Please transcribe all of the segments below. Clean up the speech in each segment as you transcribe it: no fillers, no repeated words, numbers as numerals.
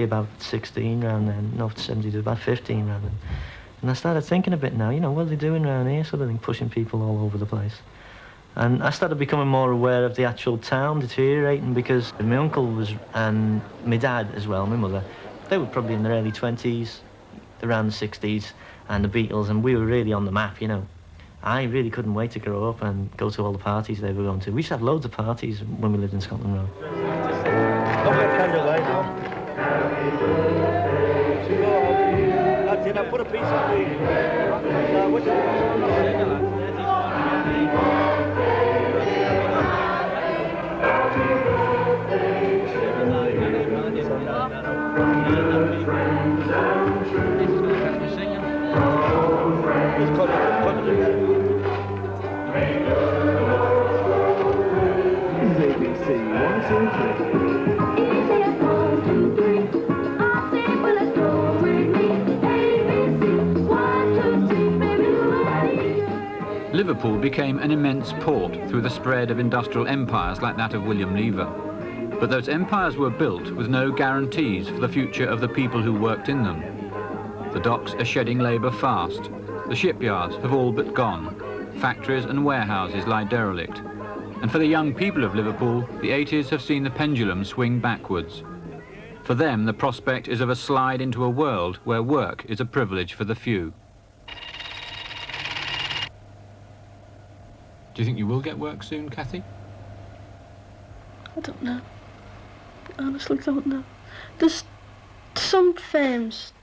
be about 16 round then, no, 70s, about 15 round then. And I started thinking a bit now, you know, what are they doing around here, sort of thing, pushing people all over the place. And I started becoming more aware of the actual town deteriorating, because my uncle was, and my dad as well, my mother, they were probably in their early 20s, around the 60s, and the Beatles, and we were really on the map, you know. I really couldn't wait to grow up and go to all the parties they were going to. We used to have loads of parties when we lived in Scotland Road. Put a piece on me. Liverpool became an immense port through the spread of industrial empires like that of William Lever. But those empires were built with no guarantees for the future of the people who worked in them. The docks are shedding labour fast. The shipyards have all but gone. Factories and warehouses lie derelict. And for the young people of Liverpool, the 80s have seen the pendulum swing backwards. For them, the prospect is of a slide into a world where work is a privilege for the few. Do you think you will get work soon, Kathy? I don't know. I honestly don't know. There's some firms,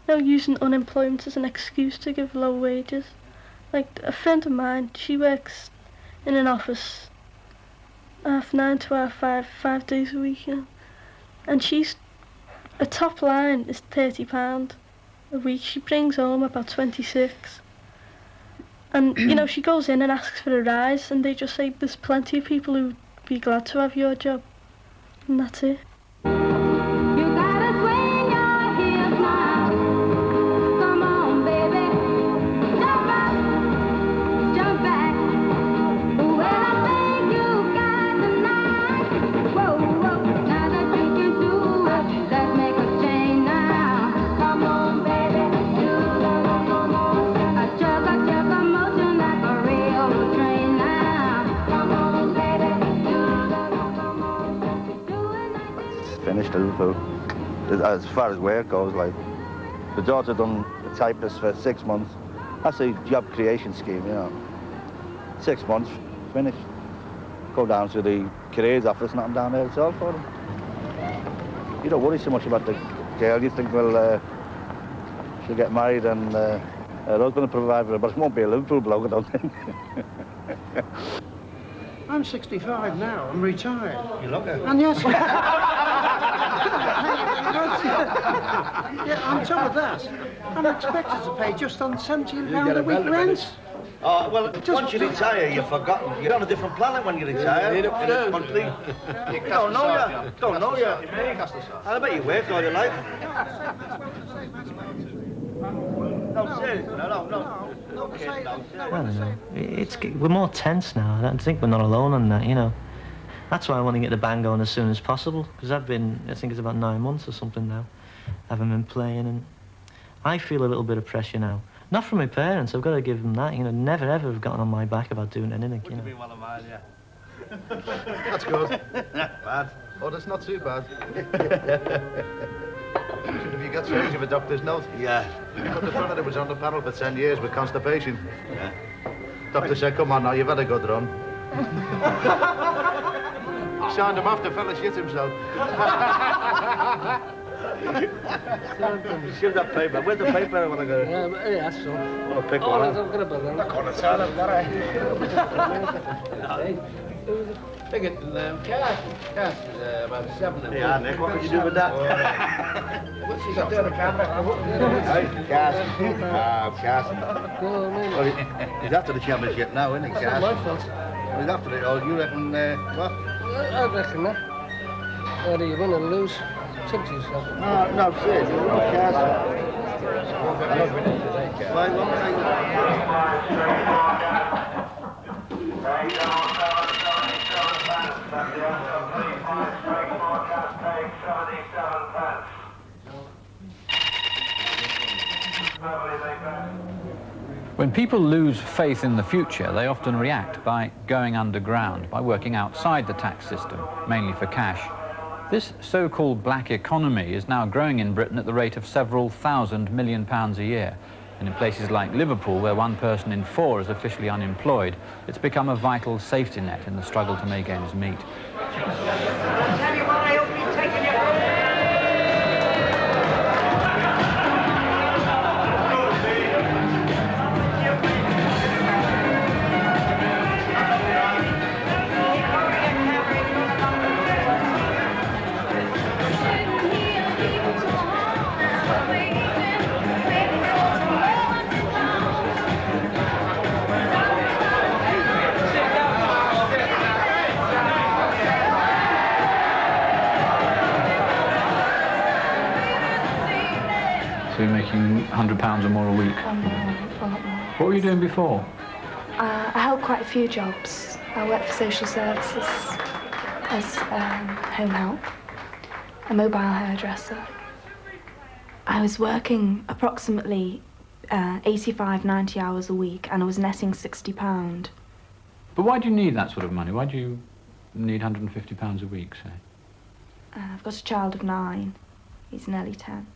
you know, using unemployment as an excuse to give low wages. Like a friend of mine, she works in an office 9:30 to 5 days a week, you know. And her top line is £30 a week. She brings home about 26. And, you know, she goes in and asks for a rise, and they just say there's plenty of people who'd be glad to have your job. And that's it. Liverpool. As far as work goes, like, the jobs have done a typist for 6 months. That's a job creation scheme, you know. 6 months, finished. Go down to the careers office, nothing down there, it's all for them. You don't worry so much about the girl. You think, well, she'll get married and her husband will provide for her, but it won't be a Liverpool bloke, I don't think. I'm 65 now, I'm retired. You look at it. And yes. Yeah, on top of that, I'm expected to pay just on £17 a week rent. Oh, well, once you retire, you've forgotten. You're on a different planet when you retire. You don't know you. Don't know you. I bet you worked all your life. No, seriously, no. Well, you know, we're more tense now. I don't think we're not alone on that, you know. That's why I want to get the band going as soon as possible, because I think it's about 9 months or something now, haven't been playing, and I feel a little bit of pressure now. Not from my parents, I've got to give them that, you know, never ever have gotten on my back about doing anything, you know. Been one of mine, yeah. That's good. Bad. Oh, that's not too bad. Have you got strange of a doctor's note? Yeah. But the fella that was on the panel for 10 years with constipation. Yeah. Doctor said, come on now, you've had a good run. Signed him off, the fella shit himself. Give that paper. Where's the paper? I want to go. Yeah, that's so. I want to pick one up. I'm going to put them. I'm going to tell him, got Take it to cash is about 7. Yeah, Nick, what would you do with that? What's he got there, the camera? Cass. Cass. Well, he's after the championship now, isn't he, Cass? That's my fault. He's after it all. You reckon, what? I reckon that. Whether you win or lose, tip to yourself. No, seriously, Cass. Why, what was I... When people lose faith in the future, they often react by going underground, by working outside the tax system, mainly for cash. This so-called black economy is now growing in Britain at the rate of several £1,000 million a year. And in places like Liverpool, where 1 person in 4 is officially unemployed, it's become a vital safety net in the struggle to make ends meet. So you're making £100 or more a week? What were you doing before? I held quite a few jobs. I worked for social services as home help, a mobile hairdresser. I was working approximately 85, 90 hours a week, and I was netting £60. But why do you need that sort of money? Why do you need £150 a week, say? I've got a child of 9. He's nearly 10.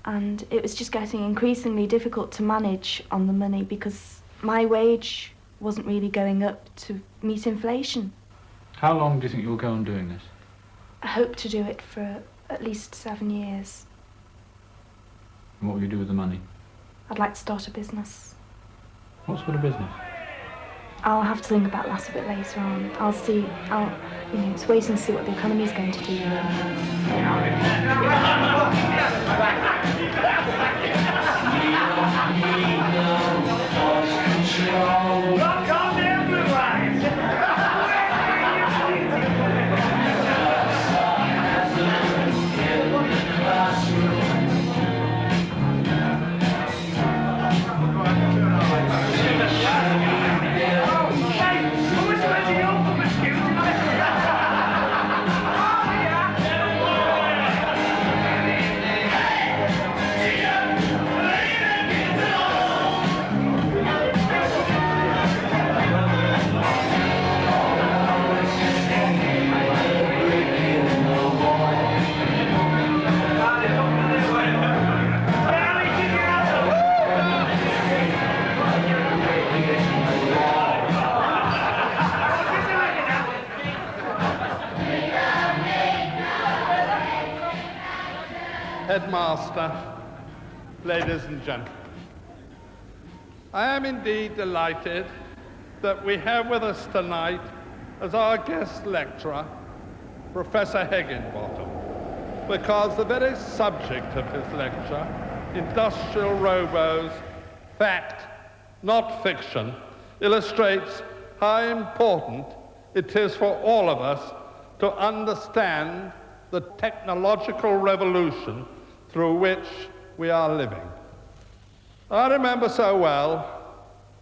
And it was just getting increasingly difficult to manage on the money because my wage wasn't really going up to meet inflation. How long do you think you'll go on doing this? I hope to do it for at least 7 years. And what will you do with the money? I'd like to start a business. What sort of business? I'll have to think about that a bit later on. It's waiting to see what the economy is going to do. Headmaster, ladies and gentlemen, I am indeed delighted that we have with us tonight as our guest lecturer, Professor Higginbottom, because the very subject of his lecture, industrial robos, fact, not fiction, illustrates how important it is for all of us to understand the technological revolution through which we are living. I remember so well,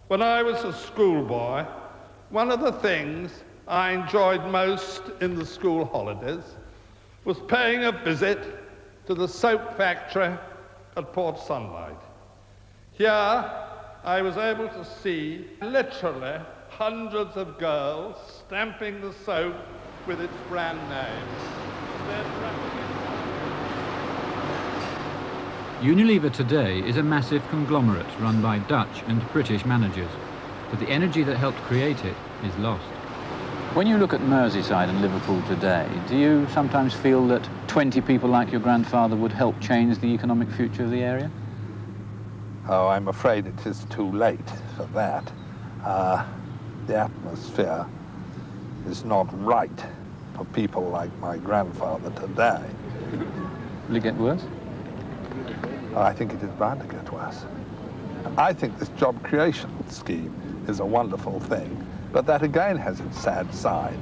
when I was a schoolboy, one of the things I enjoyed most in the school holidays was paying a visit to the soap factory at Port Sunlight. Here, I was able to see literally hundreds of girls stamping the soap with its brand name. Unilever today is a massive conglomerate run by Dutch and British managers, but the energy that helped create it is lost. When you look at Merseyside and Liverpool today, do you sometimes feel that 20 people like your grandfather would help change the economic future of the area? Oh, I'm afraid it is too late for that. The atmosphere is not right for people like my grandfather today. Will it get worse? I think it is bound to get worse. I think this job creation scheme is a wonderful thing, but that again has its sad side.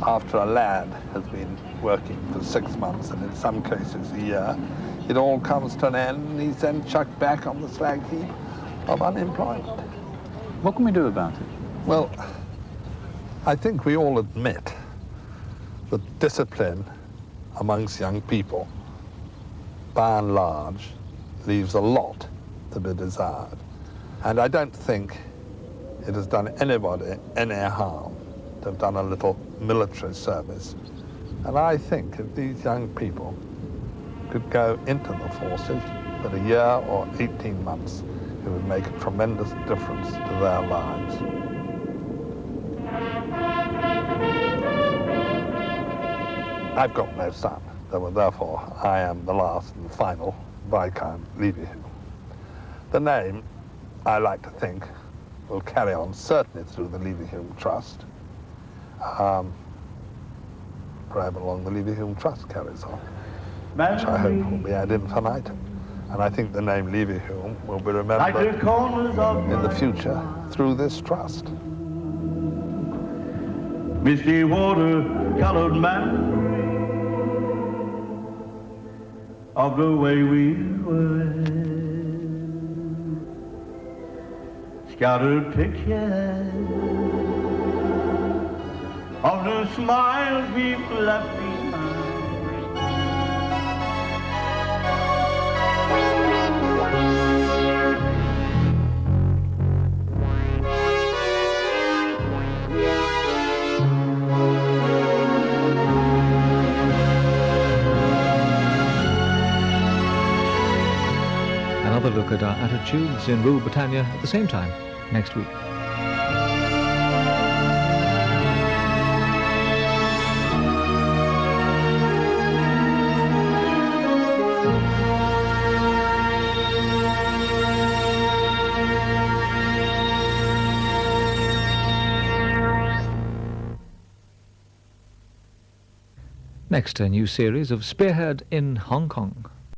After a lad has been working for 6 months, and in some cases a year, it all comes to an end, and he's then chucked back on the slag heap of unemployment. What can we do about it? Well, I think we all admit that discipline amongst young people, by and large, leaves a lot to be desired. And I don't think it has done anybody any harm to have done a little military service. And I think if these young people could go into the forces for a year or 18 months, it would make a tremendous difference to their lives. I've got no son, therefore I am the last and final Viscount Leavyhilme. The name, I like to think, will carry on certainly through the Leavyhilme Trust. Forever long the Leavyhilme Trust carries on, which I hope will be ad infinitum. And I think the name Leavyhilme will be remembered in the future through this trust. Misty water-colored man of the way we were, scattered pictures of the smiles we've left behind. Another look at our attitudes in Rule Britannia at the same time next week. Next, a new series of Spearhead in Hong Kong.